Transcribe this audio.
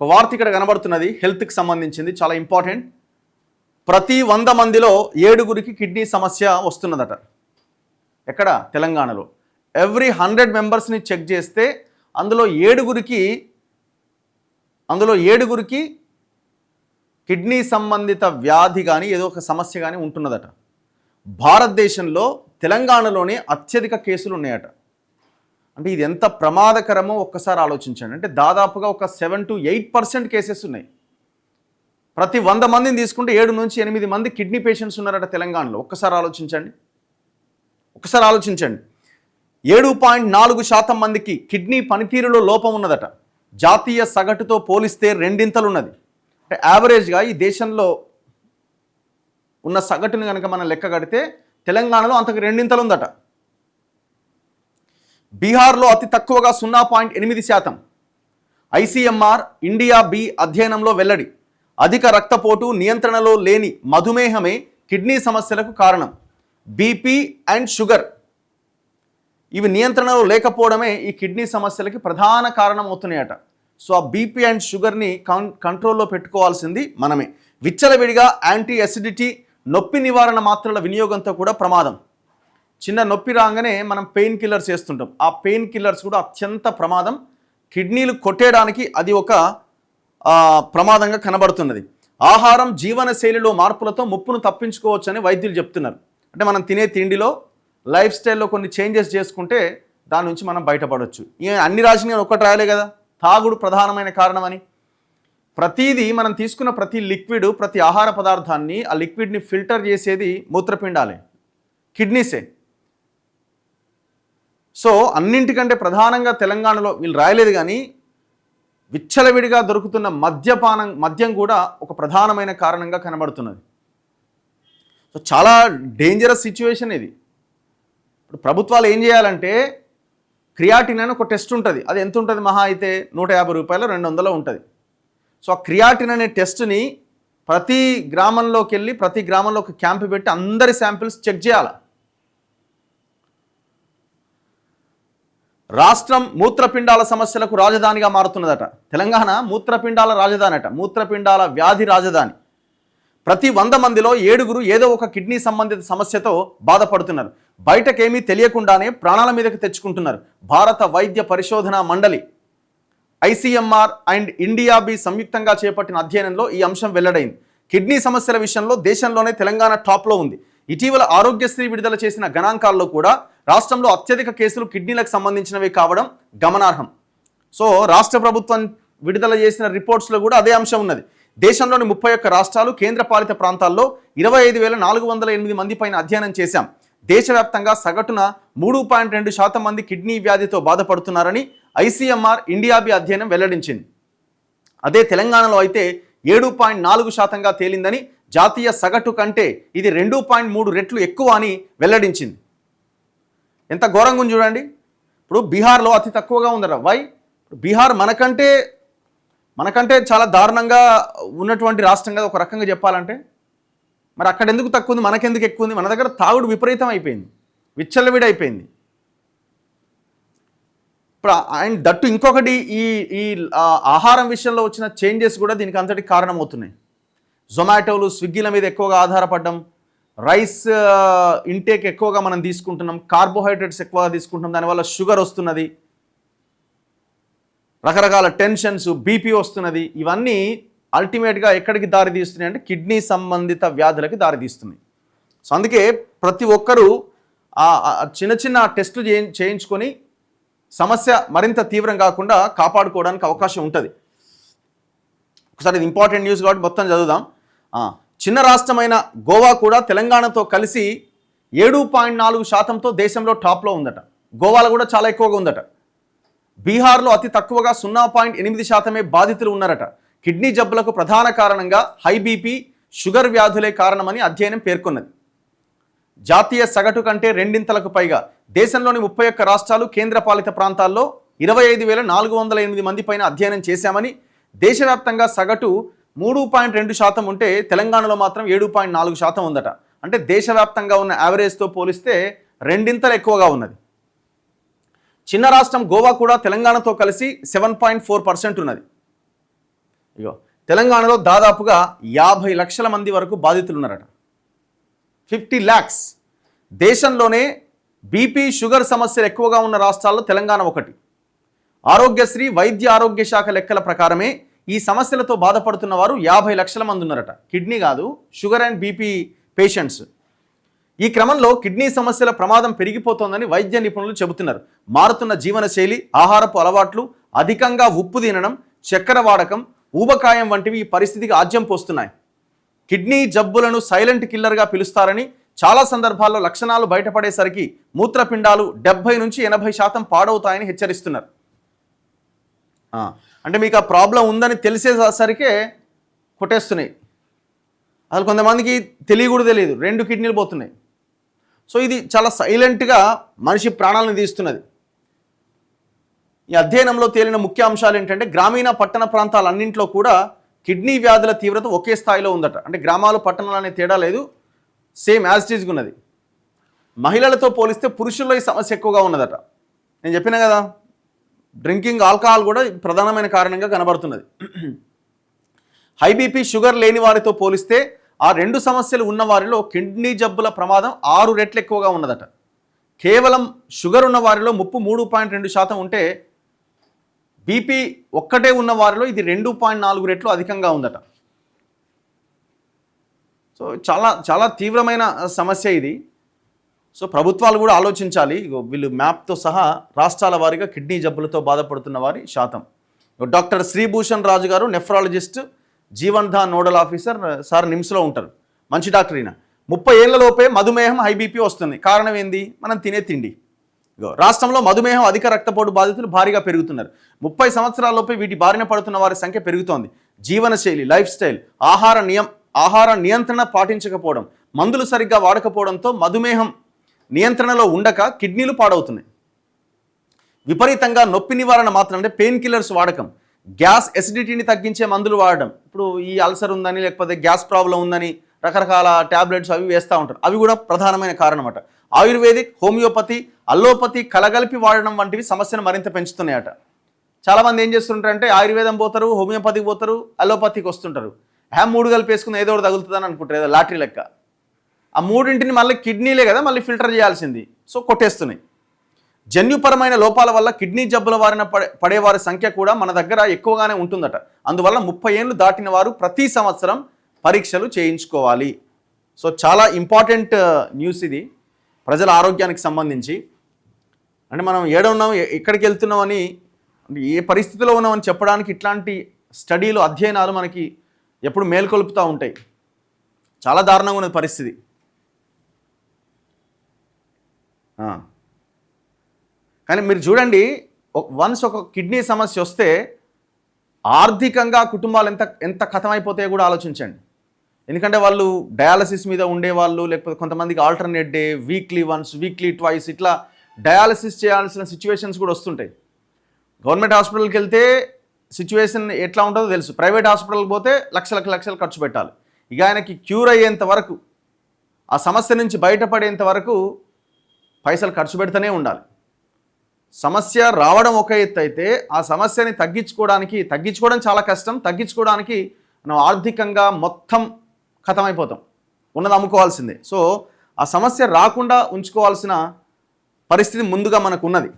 ఒక వార్త ఇక్కడ కనబడుతున్నది, హెల్త్కి సంబంధించింది, చాలా ఇంపార్టెంట్. ప్రతి 100 మందిలో 7గురికి కిడ్నీ సమస్య వస్తున్నదట. ఎక్కడ? తెలంగాణలో. ఎవ్రీ 100 మెంబర్స్ని చెక్ చేస్తే అందులో ఏడుగురికి కిడ్నీ సంబంధిత వ్యాధి కానీ ఏదో ఒక సమస్య కానీ ఉంటున్నదట. భారతదేశంలో తెలంగాణలోనే అత్యధిక కేసులు ఉన్నాయట. అంటే ఇది ఎంత ప్రమాదకరమో ఒక్కసారి ఆలోచించండి. అంటే దాదాపుగా ఒక 7 to 8% కేసెస్ ఉన్నాయి. ప్రతి 100 మందిని తీసుకుంటే 7 నుంచి 8 మంది కిడ్నీ పేషెంట్స్ ఉన్నారట తెలంగాణలో. ఒక్కసారి ఆలోచించండి. 7.4% మందికి కిడ్నీ పనితీరులో లోపం ఉన్నదట. జాతీయ సగటుతో పోలిస్తే రెండింతలు ఉన్నది. అంటే యావరేజ్గా ఈ దేశంలో ఉన్న సగటును కనుక మనం లెక్క కడితే తెలంగాణలో అంతకు రెండింతలు ఉందట. బీహార్లో అతి తక్కువగా 0.8%. ICMR ఇండియా బి అధ్యయనంలో వెల్లడి. అధిక రక్తపోటు, నియంత్రణలో లేని మధుమేహమే కిడ్నీ సమస్యలకు కారణం. బీపీ అండ్ షుగర్ ఇవి నియంత్రణలో లేకపోవడమే ఈ కిడ్నీ సమస్యలకి ప్రధాన కారణం అవుతున్నాయట. సో ఆ బీపీ అండ్ షుగర్ని కంట్రోల్లో పెట్టుకోవాల్సింది మనమే. విచ్చలవిడిగా యాంటీ అసిడిటీ, నొప్పి నివారణ మాత్రల వినియోగంతో కూడా ప్రమాదం. చిన్న నొప్పి రాగానే మనం పెయిన్ కిల్లర్స్ వేస్తుంటాం. ఆ పెయిన్ కిల్లర్స్ కూడా అత్యంత ప్రమాదం. కిడ్నీలు కొట్టేయడానికి అది ఒక ప్రమాదంగా కనబడుతున్నది. ఆహారం, జీవన శైలిలో మార్పులతో ముప్పును తప్పించుకోవచ్చని వైద్యులు చెప్తున్నారు. అంటే మనం తినే తిండిలో, లైఫ్ స్టైల్లో కొన్ని చేంజెస్ చేసుకుంటే దాని నుంచి మనం బయటపడవచ్చు. అన్ని రాసిన ఒక్కటి రాయలే కదా, తాగుడు ప్రధానమైన కారణమని. ప్రతిదీ మనం తీసుకున్న ప్రతి లిక్విడ్, ప్రతి ఆహార పదార్థాన్ని ఆ లిక్విడ్ని ఫిల్టర్ చేసేది మూత్రపిండాలే, కిడ్నీసే. సో అన్నింటికంటే ప్రధానంగా తెలంగాణలో వీళ్ళు రాయలేదు కానీ విచ్చలవిడిగా దొరుకుతున్న మద్యం కూడా ఒక ప్రధానమైన కారణంగా కనబడుతున్నది. సో చాలా డేంజరస్ సిచ్యువేషన్ ఇది. ఇప్పుడు ప్రభుత్వాలు ఏం చేయాలంటే, క్రియాటిన్ అని ఒక టెస్ట్ ఉంటుంది. అది ఎంత ఉంటుంది? మహా అయితే 150 రూపాయలు, 200 ఉంటుంది. సో ఆ క్రియాటిన్ అనే టెస్ట్ని ప్రతి గ్రామంలోకి వెళ్ళి ప్రతి గ్రామంలో ఒక క్యాంప్ పెట్టి అందరి శాంపిల్స్ చెక్ చేయాలి. రాష్ట్రం మూత్రపిండాల సమస్యలకు రాజధానిగా మారుతున్నదట. తెలంగాణ మూత్రపిండాల రాజధాని అట, మూత్రపిండాల వ్యాధి రాజధాని. ప్రతి 100 మందిలో 7గురు ఏదో ఒక కిడ్నీ సంబంధిత సమస్యతో బాధపడుతున్నారు. బయటకేమీ తెలియకుండానే ప్రాణాల మీదకి తెచ్చుకుంటున్నారు. భారత వైద్య పరిశోధన మండలి ICMR అండ్ ఇండియా బి సంయుక్తంగా చేపట్టిన అధ్యయనంలో ఈ అంశం వెల్లడైంది. కిడ్నీ సమస్యల విషయంలో దేశంలోనే తెలంగాణ టాప్లో ఉంది. ఇటీవల ఆరోగ్యశ్రీ విడుదల చేసిన గణాంకాల్లో కూడా రాష్ట్రంలో అత్యధిక కేసులు కిడ్నీలకు సంబంధించినవి కావడం గమనార్హం. సో రాష్ట్ర ప్రభుత్వం విడుదల చేసిన రిపోర్ట్స్లో కూడా అదే అంశం ఉన్నది. దేశంలోని 31 రాష్ట్రాలు, కేంద్రపాలిత ప్రాంతాల్లో 25,408 మంది పైన అధ్యయనం చేశాం. దేశవ్యాప్తంగా సగటున 3.2% మంది కిడ్నీ వ్యాధితో బాధపడుతున్నారని ICMR ఇండియా బి అధ్యయనం వెల్లడించింది. అదే తెలంగాణలో అయితే 7.4%గా తేలిందని, జాతీయ సగటు కంటే ఇది 2.3 రెట్లు ఎక్కువ అని వెల్లడించింది. ఎంత ఘోరంగా ఉంది చూడండి. ఇప్పుడు బీహార్లో అతి తక్కువగా ఉందట. వై? బీహార్ మనకంటే చాలా దారుణంగా ఉన్నటువంటి రాష్ట్రం కదా ఒక రకంగా చెప్పాలంటే. మరి అక్కడ ఎందుకు తక్కువ ఉంది, మనకెందుకు ఎక్కువ ఉంది? మన దగ్గర తాగుడు విపరీతం అయిపోయింది, విచ్చలవిడి అయిపోయింది. ఇప్పుడు అండ్ దట్టు ఇంకొకటి, ఈ ఆహారం విషయంలో వచ్చిన చేంజెస్ కూడా దీనికి అంతటికి కారణమవుతున్నాయి. జొమాటోలు, స్విగ్గీల మీద ఎక్కువగా ఆధారపడడం, రైస్ ఇంటేక్ ఎక్కువగా మనం తీసుకుంటున్నాం, కార్బోహైడ్రేట్స్ ఎక్కువగా తీసుకుంటున్నాం, దానివల్ల షుగర్ వస్తున్నది, రకరకాల టెన్షన్స్, బీపీ వస్తున్నది. ఇవన్నీ అల్టిమేట్గా ఎక్కడికి దారి తీస్తున్నాయి అంటే కిడ్నీ సంబంధిత వ్యాధులకి దారి తీస్తున్నాయి. సో అందుకే ప్రతి ఒక్కరూ చిన్న టెస్టులు చేయించుకొని సమస్య మరింత తీవ్రం కాకుండా కాపాడుకోవడానికి అవకాశం ఉంటుంది. ఒకసారి ఇది ఇంపార్టెంట్ న్యూస్ కాబట్టి మొత్తం చదువుదాం. చిన్న రాష్ట్రమైన గోవా కూడా తెలంగాణతో కలిసి 7.4%తో దేశంలో టాప్లో ఉందట. గోవాలో కూడా చాలా ఎక్కువగా ఉందట. బీహార్లో అతి తక్కువగా 0.8% బాధితులు ఉన్నారట. కిడ్నీ జబ్బులకు ప్రధాన కారణంగా హై బీపీ, షుగర్ వ్యాధులే కారణమని అధ్యయనం పేర్కొన్నది. జాతీయ సగటు కంటే రెండింతలకు పైగా దేశంలోని 31 రాష్ట్రాలు, కేంద్రపాలిత ప్రాంతాల్లో 25,408 మంది పైన అధ్యయనం చేశామని, దేశవ్యాప్తంగా సగటు 3.2% ఉంటే తెలంగాణలో మాత్రం 7.4% ఉందట. అంటే దేశవ్యాప్తంగా ఉన్న యావరేజ్తో పోలిస్తే రెండింతలు ఎక్కువగా ఉన్నది. చిన్న రాష్ట్రం గోవా కూడా తెలంగాణతో కలిసి 7.4% ఉన్నది. ఇగో తెలంగాణలో దాదాపుగా 50 లక్షల మంది వరకు బాధితులు ఉన్నారట. 50 lakhs. దేశంలోనే బీపీ షుగర్ సమస్యలు ఎక్కువగా ఉన్న రాష్ట్రాల్లో తెలంగాణ ఒకటి. ఆరోగ్యశ్రీ వైద్య ఆరోగ్య శాఖ లెక్కల ప్రకారమే ఈ సమస్యలతో బాధపడుతున్న వారు 50 లక్షల మంది ఉన్నారట. కిడ్నీ కాదు, షుగర్ అండ్ బీపీ పేషెంట్స్. ఈ క్రమంలో కిడ్నీ సమస్యల ప్రమాదం పెరిగిపోతోందని వైద్య నిపుణులు చెబుతున్నారు. మారుతున్న జీవనశైలి, ఆహారపు అలవాట్లు, అధికంగా ఉప్పు తినడం, చక్కెర వాడకం, ఊబకాయం వంటివి ఈ పరిస్థితికి ఆజ్యం పోస్తున్నాయి. కిడ్నీ జబ్బులను సైలెంట్ కిల్లర్గా పిలుస్తారని, చాలా సందర్భాల్లో లక్షణాలు బయటపడేసరికి మూత్రపిండాలు 70 నుంచి 80% పాడవుతాయని హెచ్చరిస్తున్నారు. అంటే మీకు ఆ ప్రాబ్లం ఉందని తెలిసేసరికే కొట్టేస్తున్నాయి. అసలు కొంతమందికి తెలియదు, 2 కిడ్నీలు పోతున్నాయి. సో ఇది చాలా సైలెంట్గా మనిషి ప్రాణాలను తీస్తున్నది. ఈ అధ్యయనంలో తేలిన ముఖ్య అంశాలు ఏంటంటే గ్రామీణ పట్టణ ప్రాంతాలన్నింటిలో కూడా కిడ్నీ వ్యాధుల తీవ్రత ఒకే స్థాయిలో ఉందట. అంటే గ్రామాలు పట్టణాలు అనే తేడా లేదు, సేమ్ యాజ్ ఇట్ ఈజ్గా ఉన్నది. మహిళలతో పోలిస్తే పురుషుల్లో ఈ సమస్య ఎక్కువగా ఉన్నదట. నేను చెప్పిన కదా, డ్రింకింగ్ ఆల్కహాల్ కూడా ప్రధానమైన కారణంగా కనబడుతున్నది. హై బీపీ షుగర్ లేని వారితో పోలిస్తే ఆ 2 సమస్యలు ఉన్న వారిలో కిడ్నీ జబ్బుల ప్రమాదం 6 రెట్లు ఎక్కువగా ఉన్నదట. కేవలం షుగర్ ఉన్న వారిలో ముప్పు 3.2% ఉంటే బీపీ ఒక్కటే ఉన్న వారిలో ఇది 2.4 రెట్లు అధికంగా ఉందట. సో చాలా చాలా తీవ్రమైన సమస్య ఇది. సో ప్రభుత్వాలు కూడా ఆలోచించాలి. వీళ్ళు మ్యాప్తో సహా రాష్ట్రాల వారీగా కిడ్నీ జబ్బులతో బాధపడుతున్న వారి శాతం. డాక్టర్ శ్రీభూషణ్ రాజు గారు nephrologist, Jeevan Dhan nodal officer, sir నిమ్స్లో ఉంటారు. మంచి డాక్టర్ ఈయన. 30 ఏళ్లలోపే మధుమేహం, హై బీపీ వస్తుంది. కారణం ఏంది? మనం తినే తిండి. రాష్ట్రంలో మధుమేహం, అధిక రక్తపోటు బాధితులు భారీగా పెరుగుతున్నారు. 30 సంవత్సరాలలోపే వీటి బారిన పడుతున్న వారి సంఖ్య పెరుగుతోంది. జీవనశైలి, లైఫ్ స్టైల్, ఆహార నియంత్రణ పాటించకపోవడం, మందులు సరిగ్గా వాడకపోవడంతో మధుమేహం నియంత్రణలో ఉండక కిడ్నీలు పాడవుతున్నాయి. విపరీతంగా నొప్పి నివారణ మాత్రం అంటే పెయిన్ కిల్లర్స్ వాడకం, గ్యాస్ ఎసిడిటీని తగ్గించే మందులు వాడడం. ఇప్పుడు ఈ అల్సర్ ఉందని లేకపోతే గ్యాస్ ప్రాబ్లం ఉందని రకరకాల ట్యాబ్లెట్స్ అవి వేస్తూ ఉంటారు. అవి కూడా ప్రధానమైన కారణం అట. ఆయుర్వేదిక్, హోమియోపతి, అల్లోపతి కలగలిపి వాడడం వంటివి సమస్యను మరింత పెంచుతున్నాయట. చాలామంది ఏం చేస్తుంటారంటే ఆయుర్వేదం పోతారు, హోమియోపతికి పోతారు, అల్లోపతికి వస్తుంటారు. 3 కలిపి వేసుకుని ఏదో ఒకటి తగులుతుందని అనుకుంటారు, ఏదో లాటరీ లెక్క. ఆ 3ంటిని మళ్ళీ కిడ్నీలే కదా మళ్ళీ ఫిల్టర్ చేయాల్సింది. సో కొట్టేస్తున్నాయి. జన్యుపరమైన లోపాల వల్ల కిడ్నీ జబ్బుల బారిన పడేవారి సంఖ్య కూడా మన దగ్గర ఎక్కువగానే ఉంటుందట. అందువల్ల 30 ఏళ్ళు దాటిన వారు ప్రతి సంవత్సరం పరీక్షలు చేయించుకోవాలి. సో చాలా ఇంపార్టెంట్ న్యూస్ ఇది ప్రజల ఆరోగ్యానికి సంబంధించి. అంటే మనం ఉన్నాం, ఎక్కడికి వెళ్తున్నామని, ఏ పరిస్థితిలో ఉన్నామని చెప్పడానికి ఇట్లాంటి స్టడీలు, అధ్యయనాలు మనకి ఎప్పుడు మేల్కొల్పుతూ ఉంటాయి. చాలా దారుణంగా ఉన్నది పరిస్థితి. కానీ మీరు చూడండి, వన్స్ ఒక కిడ్నీ సమస్య వస్తే ఆర్థికంగా కుటుంబాలు ఎంత కథమైపోతాయో కూడా ఆలోచించండి. ఎందుకంటే వాళ్ళు డయాలసిస్ మీద ఉండేవాళ్ళు, లేకపోతే కొంతమందికి alternate day, weekly once, weekly twice ఇట్లా డయాలసిస్ చేయాల్సిన సిచ్యువేషన్స్ కూడా వస్తుంటాయి. గవర్నమెంట్ హాస్పిటల్కి వెళ్తే సిచ్యువేషన్ ఎట్లా ఉంటుందో తెలుసు. ప్రైవేట్ హాస్పిటల్కి పోతే లక్షలు ఖర్చు పెట్టాలి. ఇక ఆయనకి క్యూర్ అయ్యేంత వరకు, ఆ సమస్య నుంచి బయటపడేంత వరకు పైసలు ఖర్చు పెడుతూనే ఉండాలి. సమస్య రావడం ఒక ఎత్తు అయితే ఆ సమస్యని తగ్గించుకోవడం చాలా కష్టం. తగ్గించుకోవడానికి మనం ఆర్థికంగా మొత్తం ఖతమైపోతాం, ఉన్నది అమ్ముకోవాల్సిందే. సో ఆ సమస్య రాకుండా ఉంచుకోవాల్సిన పరిస్థితి ముందుగా మనకు ఉన్నది.